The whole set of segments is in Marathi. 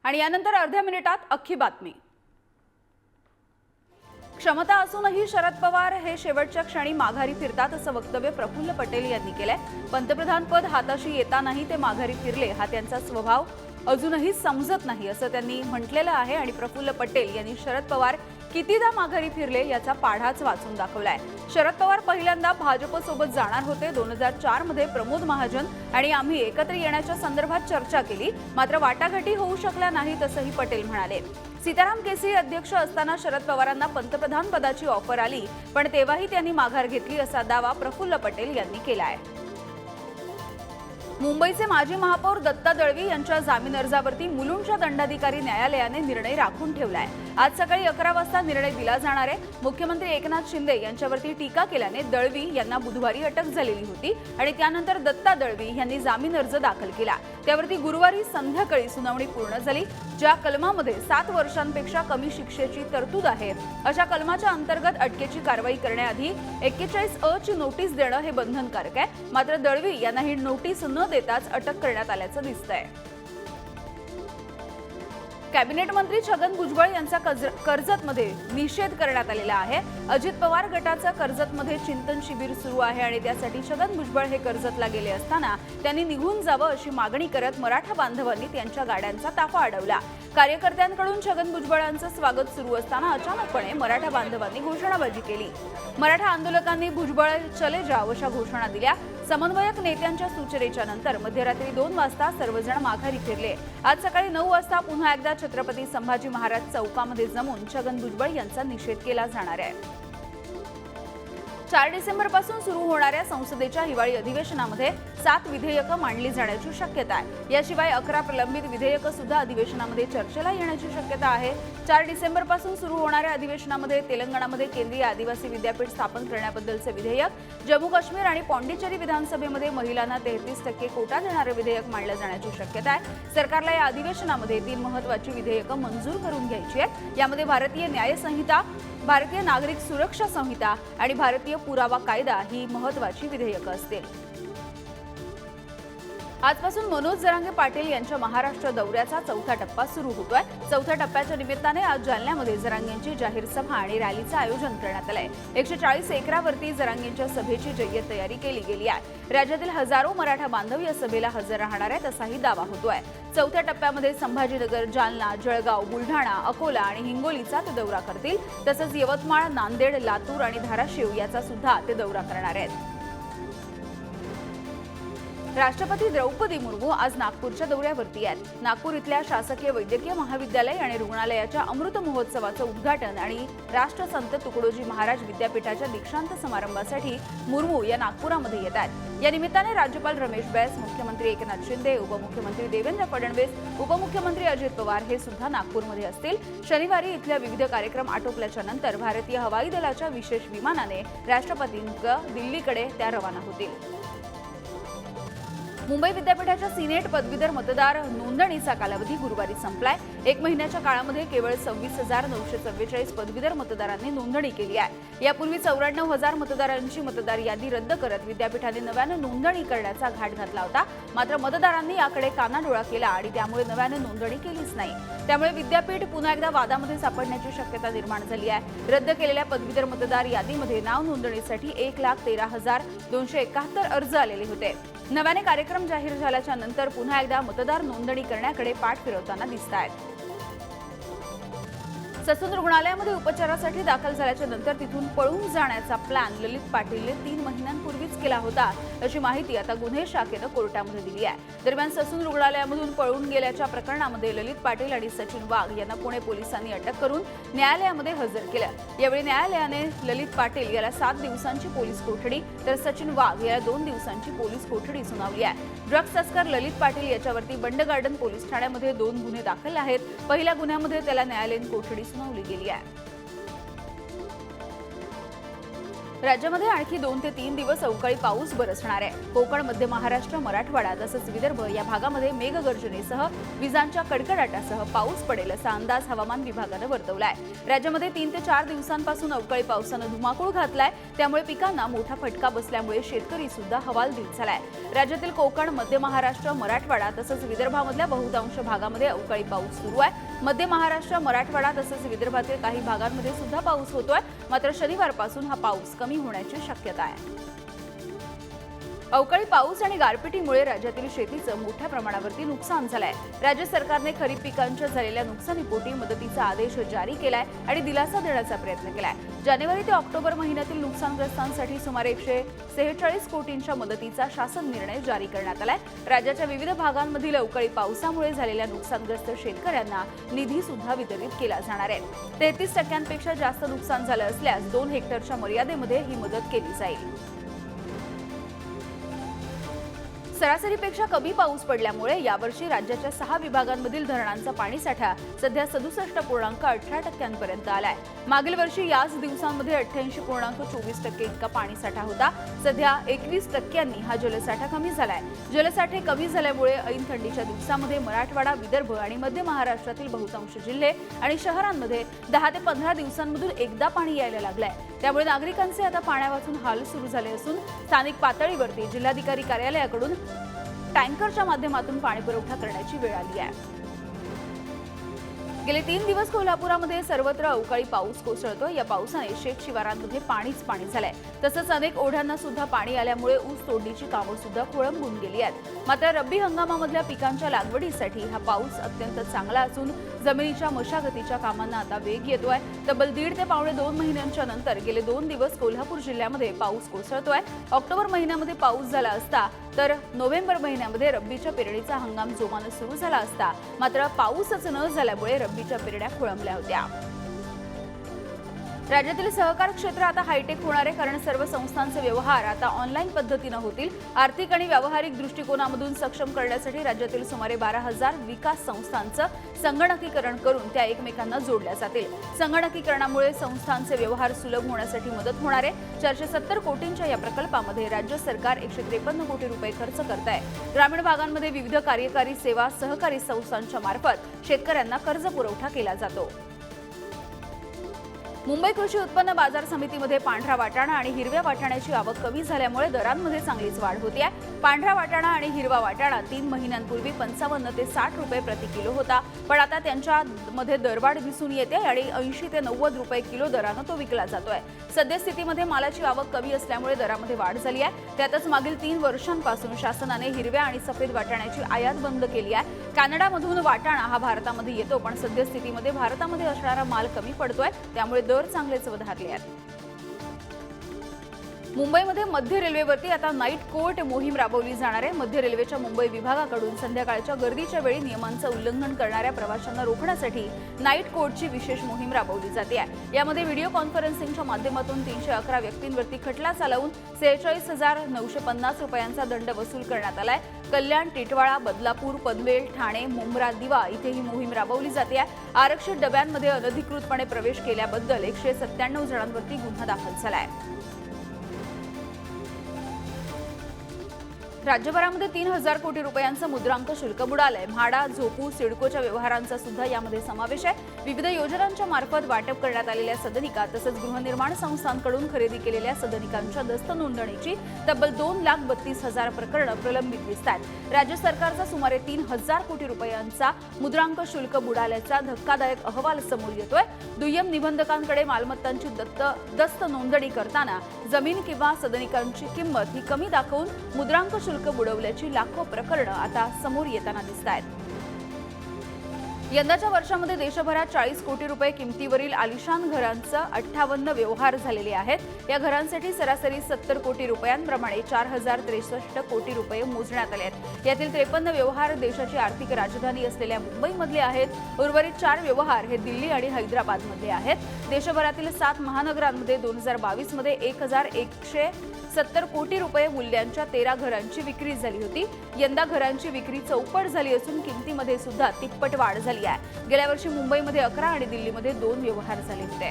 आणि यानंतर अर्ध्या मिनिटात अख्खी बातमी। क्षमता असूनही शरद पवार हे शेवटच्या क्षणी माघारी फिरतात असं वक्तव्य प्रफुल्ल पटेल यांनी केलंय। पंतप्रधान पद हाताशी येतानाही ते माघारी फिरले हा त्यांचा स्वभाव अजूनही समजत नाही असं त्यांनी म्हटलेलं आहे। आणि प्रफुल्ल पटेल यांनी शरद पवार कितीदा माघारी फिरले याचा पाढाच वाचून दाखवलाय। शरद पवार पहिल्यांदा भाजप सोबत जाणार होते। 2004 मध्ये प्रमोद महाजन आणि आम्ही एकत्र येण्याच्या संदर्भात चर्चा केली, मात्र वाटाघाटी होऊ शकल्या नाहीत असंही पटेल म्हणाले। सीताराम केसरी अध्यक्ष असताना शरद पवारांना पंतप्रधान पदाची ऑफर आली, पण तेव्हाही त्यांनी माघार घेतली असा दावा प्रफुल्ल पटेल यांनी केला आहे। मुंबईचे माजी महापौर दत्ता दळवी यांच्या जामीन अर्जावरती मुलुंडच्या दंडाधिकारी न्यायालयाने निर्णय राखून ठेवलाय। आज सकाळी 11 वाजता निर्णय दिला जाणार आहे। मुख्यमंत्री एकनाथ शिंदे यांच्यावरती टीका केल्याने दळवी यांना बुधवारी अटक झालेली होती आणि त्यानंतर दत्ता दळवी यांनी जामीन अर्ज दाखल केला। त्यावरती गुरुवारी संध्याकाळी सुनावणी पूर्ण झाली। ज्या कलमामध्ये 7 वर्षांपेक्षा कमी शिक्षेची तरतूद आहे अशा कलमाच्या अंतर्गत अटकेची कारवाई करण्याआधी 41(अ) ची नोटीस देणं हे बंधनकारक आहे, मात्र दळवी यांना ही नोटीस न देताच अटक करण्यात आल्याचं दिसतंय। कॅबिनेट मंत्री छगन भुजबळ यांचा कर्जतमध्ये निषेध करण्यात आलेला आहे। अजित पवार गटाचं कर्जतमध्ये चिंतन शिबिर सुरू आहे आणि त्यासाठी छगन भुजबळ हे कर्जतला गेले असताना त्यांनी निघून जावं अशी मागणी करत मराठा बांधवांनी त्यांच्या गाड्यांचा ताफा अडवला। कार्यकर्त्यांकडून छगन भुजबळांचं स्वागत सुरू असताना अचानकपणे मराठा बांधवांनी घोषणाबाजी केली। मराठा आंदोलकांनी भुजबळ चले जाव अशा घोषणा दिल्या। समन्वयक नेत्यांच्या सूचनेच्या नंतर मध्यरात्री 2 वाजता सर्वजण माघारी फिरले। आज सकाळी 9 वाजता पुन्हा एकदा छत्रपती संभाजी महाराज चौकामध्ये जमून छगन भुजबळ यांचा निषेध केला जाणार आहे। 4 डिसेंबरपासून सुरू होणाऱ्या संसदेच्या हिवाळी अधिवेशनामध्ये 7 विधेयकं मांडली जाण्याची शक्यता आहे। याशिवाय 11 प्रलंबित विधेयकं सुद्धा अधिवेशनामध्ये चर्चेला येण्याची शक्यता आहे। 4 डिसेंबरपासून सुरू होणाऱ्या अधिवेशनामध्ये तेलंगणामध्ये केंद्रीय आदिवासी विद्यापीठ स्थापन करण्याबद्दलचे विधेयक, जम्मू काश्मीर आणि पॉंडिचेरी विधानसभेमध्ये महिलांना 33% कोटा देणारे विधेयक मांडलं जाण्याची शक्यता आहे। सरकारला या अधिवेशनामध्ये 3 महत्त्वाची विधेयकं मंजूर करून घ्यायची आहेत। यामध्ये भारतीय न्याय संहिता, भारतीय नागरिक सुरक्षा संहिता आणि भारतीय पुरावा कायदा ही महत्त्वाची विधेयकं असतील। आजपासून मनोज जरांगे पाटील यांच्या महाराष्ट्र दौऱ्याचा 4था टप्पा सुरू होतोय। 4थ्या टप्प्याच्या निमित्ताने आज जालन्यामध्ये जरांगेंची जाहीर सभा आणि रॅलीचं आयोजन करण्यात आलंय। 140 एकरावरती जरांगेंच्या सभेची जय्यत तयारी केली गेली आहे। राज्यातील हजारो मराठा बांधव या सभेला हजर राहणार आहेत असाही दावा होतोय। 4थ्या टप्प्यामध्ये संभाजीनगर, जालना, जळगाव, बुलढाणा, अकोला आणि हिंगोलीचा ते दौरा करतील। तसंच यवतमाळ, नांदेड, लातूर आणि धाराशिव याचा सुद्धा ते दौरा करणार आहेत। राष्ट्रपती द्रौपदी मुर्मू आज नागपूरच्या दौऱ्यावरती आहेत। नागपूर इथल्या शासकीय वैद्यकीय महाविद्यालय आणि रुग्णालयाच्या अमृत महोत्सवाचं उद्घाटन आणि राष्ट्रसंत तुकडोजी महाराज विद्यापीठाच्या दीक्षांत समारंभासाठी मुर्मू या नागपुरामध्ये येत आहेत। या निमित्ताने राज्यपाल रमेश बैस, मुख्यमंत्री एकनाथ शिंदे, उपमुख्यमंत्री देवेंद्र फडणवीस, उपमुख्यमंत्री अजित पवार हे सुद्धा नागपूरमध्ये असतील। शनिवारी इथल्या विविध कार्यक्रम आटोपल्याच्या नंतर भारतीय हवाई दलाच्या विशेष विमानाने राष्ट्रपतींचं दिल्लीकडे त्या रवाना होतील। मुंबई विद्यापीठाच्या सिनेट पदवीधर मतदार नोंदणीचा कालावधी गुरुवारी संपलाय। 1 महिन्याच्या काळामध्ये केवळ 26,944 पदवीधर मतदारांनी नोंदणी केली आहे। यापूर्वी 94,000 मतदारांची मतदार यादी रद्द करत विद्यापीठाने नव्याने नोंदणी करण्याचा घाट घातला होता, मात्र मतदारांनी याकडे कानाडोळा केला आणि त्यामुळे नव्याने नोंदणी केलीच नाही। त्यामुळे विद्यापीठ पुन्हा एकदा वादामध्ये सापडण्याची शक्यता निर्माण झाली आहे। रद्द केलेल्या पदवीधर मतदार यादीमध्ये नाव नोंदणीसाठी 1,13,271 अर्ज आलेले होते। नव्याने कार्यक्रम जाहीर झाल्याच्या नंतर पुन्हा एकदा मतदार नोंदणी करण्याकडे पाठ फिरवताना दिसतायत। ससून रुग्णालयामध्ये उपचारासाठी दाखल झाल्याच्या नंतर तिथून पळून जाण्याचा प्लॅन ललित पाटीलने 3 महिन्यांपूर्वीच केला होता अशी माहिती आता गुन्हे शाखेनं कोर्टामध्ये दिली आहे। दरम्यान ससून रुग्णालयामधून पळून गेल्याच्या प्रकरणामध्ये ललित पाटील आणि सचिन वाघ यांना पुणे पोलिसांनी अटक करून न्यायालयामध्ये हजर केलं। यावेळी न्यायालयाने ललित पाटील याला 7 दिवसांची पोलीस कोठडी तर सचिन वाघ याला 2 दिवसांची पोलीस कोठडी सुनावली आहे। ड्रग्ज तस्कर ललित पाटील याच्यावरती बंड गार्डन पोलीस ठाण्यामध्ये 2 गुन्हे दाखल आहेत। पहिल्या गुन्ह्यामध्ये त्याला न्यायालयीन कोठडी सुनावली गेली आहे। राज्यामध्ये आणखी 2 ते 3 दिवस अवकाळी पाऊस बरसणार आहे। कोकण, मध्य महाराष्ट्र, मराठवाडा तसंच विदर्भ या भागामध्ये मेघगर्जनेसह विजांच्या कडकडाटासह पाऊस पडेल असा अंदाज हवामान विभागानं वर्तवलाय। राज्यामध्ये 3 ते 4 दिवसांपासून अवकाळी पावसानं धुमाकूळ घातलाय, त्यामुळे पिकांना मोठा फटका बसल्यामुळे शेतकरी सुद्धा हवालदिल झालाय। राज्यातील कोकण, मध्य महाराष्ट्र, मराठवाडा तसंच विदर्भामधल्या बहुतांश भागामध्ये अवकाळी पाऊस सुरू आहे। मध्य महाराष्ट्र, मराठवाडा तसंच विदर्भातील काही भागांमध्ये सुद्धा पाऊस होतोय, मात्र शनिवारपासून हा पाऊस कमी होण्याची शक्यता आहे। अवकाळी पाऊस आणि गारपिटीमुळे राज्यातील शेतीचं मोठ्या प्रमाणावरती नुकसान झालंय। राज्य सरकारने खरीप पिकांच्या झालेल्या नुकसानीपोटी मदतीचा आदेश जारी केलाय आणि दिलासा देण्याचा प्रयत्न केलाय। जानेवारी ते ऑक्टोबर महिन्यातील नुकसानग्रस्तांसाठी सुमारे 146 कोटींच्या मदतीचा शासन निर्णय जारी करण्यात आलाय। राज्याच्या विविध भागांमधील अवकाळी पावसामुळे झालेल्या नुकसानग्रस्त शेतकऱ्यांना निधी सुद्धा वितरित केला जाणार आहे। 33% जास्त नुकसान झालं असल्यास 2 हेक्टरच्या मर्यादेमध्ये ही मदत केली जाईल। सरासरीपेक्षा कमी पाऊस पडल्यामुळे यावर्षी राज्याच्या 6 विभागांमधील धरणांचा पाणीसाठा सध्या 67.18% पर्यंत आलाय। मागील वर्षी याच दिवसांमध्ये 88.24% इतका पाणीसाठा होता। सध्या 21% हा जलसाठा कमी झालाय। जलसाठे कमी झाल्यामुळे ऐन थंडीच्या दिवसांमध्ये मराठवाडा, विदर्भ आणि मध्य महाराष्ट्रातील बहुतांश जिल्हे आणि शहरांमध्ये 10 ते 15 दिवसांमधून एकदा पाणी यायला लागलंय। त्यामुळे नागरिकांचे आता पाण्यावाचून हाल सुरू झाले असून स्थानिक पातळीवरती जिल्हाधिकारी कार्यालयाकडून टँकरच्या माध्यमातून पाणी पुरवठा करण्याची वेळ आली आहे। गेले 3 दिवस कोल्हापुरामध्ये सर्वत्र अवकाळी पाऊस कोसळतोय। या पावसाने शेत शिवारांमध्ये पाणीच पाणी झालंय। तसंच अनेक ओढ्यांना सुद्धा पाणी आल्यामुळे ऊस तोडणीची कामं सुद्धा खोळंबून गेली आहेत। मात्र रब्बी हंगामामधल्या पिकांच्या लागवडीसाठी हा पाऊस अत्यंत चांगला असून जमिनीच्या मशागतीच्या कामांना आता वेग येतोय। तब्बल 1.5 ते पावणे 2 महिन्यांच्या नंतर गेले 2 दिवस कोल्हापूर जिल्ह्यामध्ये पाऊस कोसळतोय। ऑक्टोबर महिन्यामध्ये पाऊस झाला असता तर नोव्हेंबर महिन्यामध्ये रब्बीच्या पेरणीचा हंगाम जोमाने सुरू झाला असता, मात्र पाऊसच न झाल्यामुळे रब्बीच्या पेरण्या खोळंबल्या होत्या। राज्यातील सहकार क्षेत्र आता हायटेक होणार आहे, कारण सर्व संस्थांचे व्यवहार आता ऑनलाईन पद्धतीने होतील। आर्थिक आणि व्यावहारिक दृष्टिकोनामधून सक्षम करण्यासाठी राज्यातील सुमारे 12,000 विकास संस्थांचं संगणकीकरण करून त्या एकमेकांना जोडल्या जातील। संगणकीकरणामुळे संस्थांचे व्यवहार सुलभ होण्यासाठी मदत होणार आहे। 470 कोटींच्या या प्रकल्पामध्ये राज्य सरकार 153 कोटी रुपये खर्च करत आहे। ग्रामीण भागांमध्ये विविध कार्यकारी सेवा सहकारी संस्थांच्या मार्फत शेतकऱ्यांना कर्ज पुरवठा केला जातो। मुंबई कृषी उत्पन्न बाजार समितीमध्ये पांढरा वाटाणा आणि हिरव्या वाटाण्याची आवक कमी झाल्यामुळे दरांमध्ये चांगलीच वाढ होते आहे। पांढरा वाटाणा आणि हिरवा वाटाणा 3 महिन्यांपूर्वी 55 ते 60 रुपये प्रति किलो होता, पण आता त्यांच्यामध्ये दरवाढ दिसून येते आणि 80 ते 90 रुपये किलो दरानं तो विकला जातोय। सद्यस्थितीमध्ये मालाची आवक कमी असल्यामुळे दरामध्ये वाढ झाली आहे। त्यातच मागील 3 वर्षांपासून शासनाने हिरव्या आणि सफेद वाटाण्याची आयात बंद केली आहे। कॅनडामधून वाटाणा हा भारतामध्ये येतो, पण सद्यस्थितीमध्ये भारतामध्ये असणारा माल कमी पडतोय, त्यामुळे दर चांगलेच वधारले आहेत। मुंबईमध्ये मध्य रेल्वेवरती आता नाईट कोर्ट मोहीम राबवली जाणार आहे। मध्य रेल्वेच्या मुंबई विभागाकडून संध्याकाळच्या गर्दीच्या वेळी नियमांचं उल्लंघन करणाऱ्या प्रवाशांना रोखण्यासाठी नाईट कोर्टची विशेष मोहीम राबवली जाते आहे। यामध्ये व्हिडिओ कॉन्फरन्सिंगच्या माध्यमातून 311 व्यक्तींवरती खटला चालवून 46,950 रुपयांचा दंड वसूल करण्यात आलाय। कल्याण, टिटवाळा, बदलापूर, पनवेल, ठाणे, मुंब्रा, दिवा इथे ही मोहीम राबवली जाते आहे। आरक्षित डब्यांमध्ये अनधिकृतपणे प्रवेश केल्याबद्दल 197 जणांवरती गुन्हा दाखल झालाय। राज्यभरामध्ये 3,000 कोटी रुपयांचं मुद्रांक शुल्क बुडालंय। म्हाडा, झोपू, सिडकोच्या व्यवहारांचा सुद्धा यामध्ये समावेश आहे। विविध योजनांच्या मार्फत वाटप करण्यात आलेल्या सदनिका तसंच गृहनिर्माण संस्थांकडून खरेदी केलेल्या सदनिकांच्या दस्त नोंदणीची तब्बल 2,32,000 प्रकरणं प्रलंबित दिसतात। राज्य सरकारचा सुमारे 3,000 कोटी रुपयांचा मुद्रांक शुल्क बुडाल्याचा धक्कादायक अहवाल समोर येतोय। दुय्यम निबंधकांकडे मालमत्तांची दस्त नोंदणी करताना जमीन किंवा सदनिकांची किंमत ही कमी दाखवून मुद्रांक शुल्क बुडवल्याची लाखो प्रकरणं आता समोर येताना दिसतायत। यंदाच्या वर्षामध्ये देशभरात 40 कोटी रुपये किमतीवरील आलिशान घरांचा 58 व्यवहार झालेले आहेत। या घरांसाठी सरासरी 70 कोटी रुपयांप्रमाणे 4,063 कोटी रुपये मोजण्यात आले आहेत। यातील 53 व्यवहार देशाची आर्थिक राजधानी असलेल्या मुंबईमधले आहेत। उर्वरित 4 व्यवहार हे दिल्ली आणि हैदराबादमधले आहेत। देशभरातील 7 महानगरांमध्ये 2022 मध्ये 1,170 कोटी रुपये मूल्यांच्या 13 घरांची विक्री झाली होती। यंदा घरांची विक्री चौपट झाली असून किमतीमध्ये सुद्धा तिप्पट वाढ झाली आहे। गेल्या वर्षी मुंबईमध्ये 11 आणि दिल्लीमध्ये 2 व्यवहार झाले होते।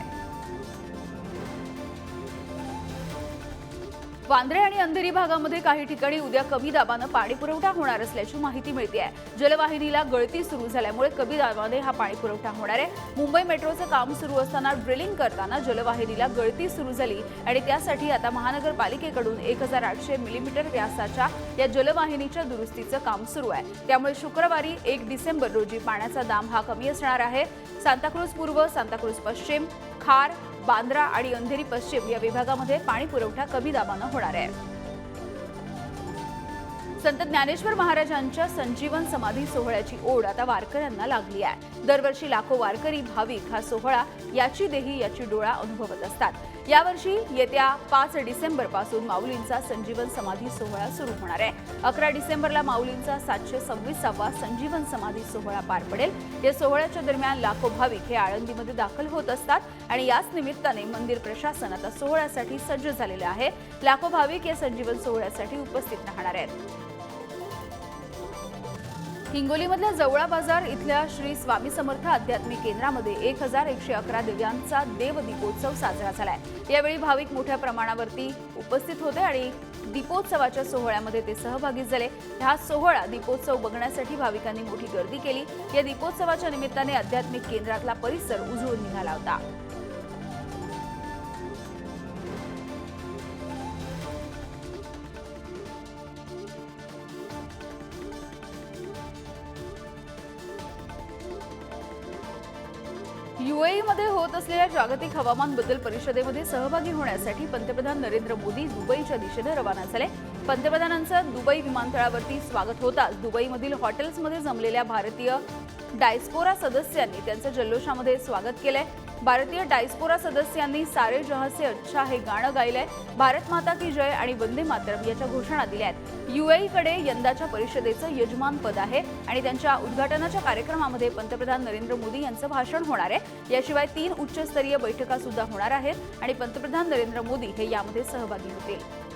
वांद्रे आणि अंधेरी भागामध्ये काही ठिकाणी उद्या कमी दाबानं पाणी पुरवठा होणार असल्याची माहिती मिळते. जलवाहिनीला गळती सुरू झाल्यामुळे कमी दाबाने हा पाणी पुरवठा होणार आहे. मुंबई मेट्रोचं काम सुरू असताना ड्रिलिंग करताना जलवाहिनीला गळती सुरू झाली आणि त्यासाठी आता महानगरपालिकेकडून 1800 मिलीमीटर व्यासाच्या या जलवाहिनीच्या दुरुस्तीचं काम सुरू आहे. त्यामुळे शुक्रवारी 1 डिसेंबर रोजी पाण्याचा दाब हा कमी असणार आहे. सांताक्रूज पूर्व, सांताक्रूज पश्चिम, खार, बांद्रा आणि अंधेरी पश्चिम या विभागामध्ये पाणी पुरवठा कमी दाबानं होणार आहे. संत ज्ञानेश्वर महाराजांच्या संजीवन समाधी सोहळ्याची ओढ आता वारकऱ्यांना लागली आहे. दरवर्षी लाखो वारकरी भाविक हा सोहळा याची देही याची डोळा अनुभवत असतात. यावर्षी येत्या 5 डिसेंबर पासून माऊलींचा संजीवन समाधी सोहळा सुरू होणार आहे. 11 डिसेंबरला माऊलींचा 726वा संजीवन समाधी सोहळा पार पडेल. या सोहळ्याच्या दरम्यान लाखो भाविक हे आळंदीमध्ये दाखल होत असतात आणि याच निमित्ताने मंदिर प्रशासन आता सोहळ्यासाठी सज्ज झालेले आहे. लाखो भाविक या संजीवन सोहळ्यासाठी उपस्थित राहणार आहेत. हिंगोलीमधल्या जवळा बाजार इथल्या श्री स्वामी समर्थ आध्यात्मिक केंद्रामध्ये 1111 दिव्यांचा देव दीपोत्सव साजरा झालाय. यावेळी भाविक मोठ्या प्रमाणावरती उपस्थित होते आणि दीपोत्सवाच्या सोहळ्यामध्ये ते सहभागी झाले. हा सोहळा दीपोत्सव बघण्यासाठी भाविकांनी मोठी गर्दी केली. या दीपोत्सवाच्या निमित्ताने आध्यात्मिक केंद्रातला परिसर उजळून निघाला होता. यूएईमध्ये होत असलेल्या जागतिक हवामान बदल परिषदेमध्ये सहभागी होण्यासाठी पंतप्रधान नरेंद्र मोदी दुबईच्या दिशेने रवाना झाले. पंतप्रधानांचं दुबई विमानतळावरती स्वागत होताच दुबईमधील हॉटेल्समध्ये जमलेल्या भारतीय डायस्पोरा सदस्यांनी त्यांचं जल्लोषामध्ये स्वागत केलंय. भारतीय डायस्पोरा सदस्यांनी सारे जहां से अच्छा हे गाणं गायलंय. भारत माता की जय आणि वंदे मातरम याच्या घोषणा दिल्या आहेत. यूएईकडे यंदाच्या परिषदेचं यजमानपद आहे आणि त्यांच्या उद्घाटनाच्या कार्यक्रमामध्ये पंतप्रधान नरेंद्र मोदी यांचं भाषण होणार आहे. याशिवाय 3 उच्चस्तरीय बैठका सुद्धा होणार आहेत आणि पंतप्रधान नरेंद्र मोदी हे यामध्ये सहभागी होतील.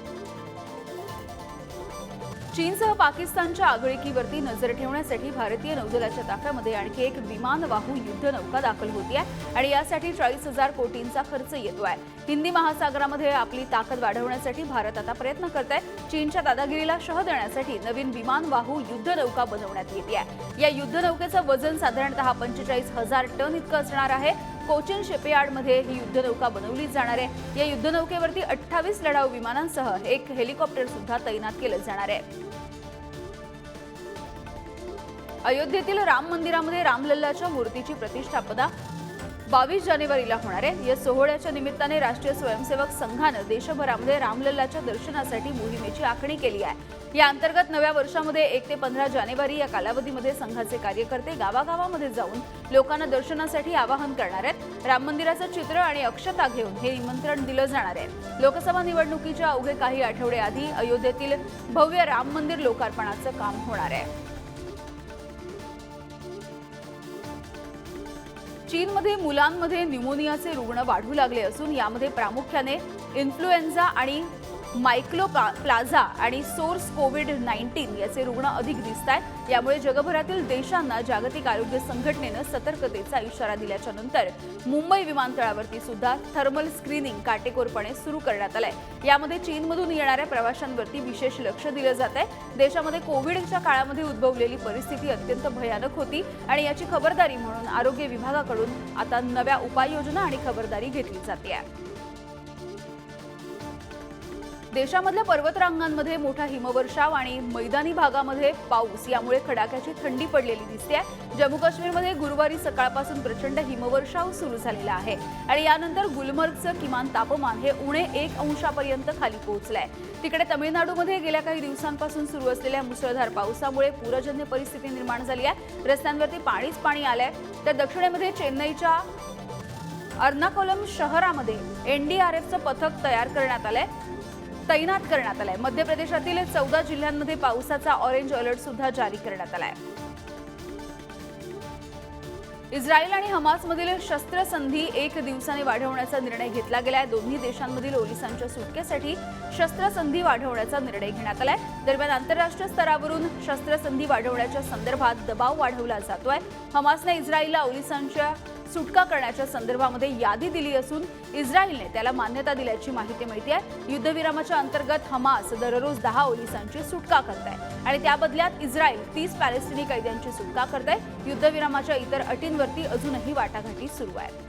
चीनसह पाकिस्तानच्या आगळीकीवरती नजर ठेवण्यासाठी भारतीय नौदलाच्या ताफ्यामध्ये आणखी एक विमानवाहू युद्धनौका दाखल होती आहे आणि यासाठी 40,000 कोटींचा खर्च येतोय. हिंदी महासागरामध्ये आपली ताकद वाढवण्यासाठी भारत आता प्रयत्न करत आहे. चीनच्या दादागिरीला शह देण्यासाठी नवीन विमानवाहू युद्धनौका बनवण्यात येते आहे. या युद्धनौकेचं वजन साधारणतः 45,000 टन इतकं असणार आहे. कोचिन शिपयार्डमध्ये ही युद्धनौका बनवली जाणार आहे. या युद्धनौकेवरती 28 लढाऊ विमानांसह एक हेलिकॉप्टर सुद्धा तैनात केलं जाणार आहे. अयोध्येतील राम मंदिरामध्ये रामलल्लाच्या मूर्तीची प्रतिष्ठापना 22 जानेवारीला होणार आहे. या सोहळ्याच्या निमित्ताने राष्ट्रीय स्वयंसेवक संघानं देशभरामध्ये रामलल्लाच्या दर्शनासाठी मोहिमेची आखणी केली आहे. या अंतर्गत नव्या वर्षामध्ये 1 ते 15 जानेवारी या कालावधीमध्ये संघाचे कार्यकर्ते गावागावामध्ये जाऊन लोकांना दर्शनासाठी आवाहन करणार आहेत. राम मंदिराचं चित्र आणि अक्षता घेऊन हे निमंत्रण दिलं जाणार आहे. लोकसभा निवडणुकीच्या अवघे काही आठवडे आधी अयोध्येतील भव्य राम मंदिर लोकार्पणाचं काम होणार आहे. चीनमध्ये मुलांमध्ये न्यूमोनियाचे रुग्ण वाढू लागले असून यामध्ये प्रामुख्याने इन्फ्लुएन्झा आणि मायक्रोप्लाझा आणि सोर्स कोविड-19 याचे रुग्ण अधिक दिसत आहेत. यामुळे जगभरातील देशांना जागतिक आरोग्य संघटनेनं सतर्कतेचा इशारा दिल्याच्या नंतर मुंबई विमानतळावरती सुद्धा थर्मल स्क्रीनिंग काटेकोरपणे सुरू करण्यात आलंय. यामध्ये चीनमधून येणाऱ्या प्रवाशांवरती विशेष लक्ष दिलं जात आहे. देशामध्ये कोविडच्या काळामध्ये उद्भवलेली परिस्थिती अत्यंत भयानक होती आणि याची खबरदारी म्हणून आरोग्य विभागाकडून आता नव्या उपाययोजना आणि खबरदारी घेतली जाते. देशामधल्या पर्वतरांगांमध्ये मोठा हिमवर्षाव आणि मैदानी भागामध्ये पाऊस यामुळे कडाक्याची थंडी पडलेली दिसते. जम्मू काश्मीरमध्ये गुरुवारी सकाळपासून प्रचंड हिमवर्षाव सुरू झालेला आहे आणि यानंतर गुलमर्गचं किमान तापमान हे उणे 1 अंशापर्यंत खाली पोहोचलंय. तिकडे तमिळनाडूमध्ये गेल्या काही दिवसांपासून सुरू असलेल्या मुसळधार पावसामुळे पूरजन्य परिस्थिती निर्माण झाली आहे. रस्त्यांवरती पाणीच पाणी आलंय. तर दक्षिणेमध्ये चेन्नईच्या अर्नाकुलम शहरामध्ये एनडीआरएफचं पथक तैनात करण्यात आलाय. मध्य प्रदेशातील 14 जिल्ह्यांमध्ये पावसाचा ऑरेंज अलर्ट सुद्धा जारी करण्यात आलाय. इस्रायल आणि हमासमधील शस्त्रसंधी 1 दिवसाने वाढवण्याचा निर्णय घेतला गेलाय. दोन्ही देशांमधील पोलिसांच्या सुटकेसाठी शस्त्रसंधी वाढवण्याचा निर्णय घेण्यात आलाय. दरम्यान आंतरराष्ट्रीय स्तरावरून शस्त्रसंधी वाढवण्याच्या संदर्भात दबाव वाढवला जातोय. हमासने इस्रायलला पोलिसांच्या सुटका करण्याच्या संदर्भामध्ये यादी दिली असून इस्रायलने त्याला मान्यता दिल्याची माहिती मिळते आहे। युद्धविरामाच्या अंतर्गत हमास दररोज 10 पोलिसांची सुटका करत आहे आणि त्या बदल्यात इस्रायल 30 पॅलेस्टिनी कैद्यांची सुटका करत आहे। युद्धविरामाच्या इतर अटींवरती अजूनही वाटाघाटी सुरू आहेत।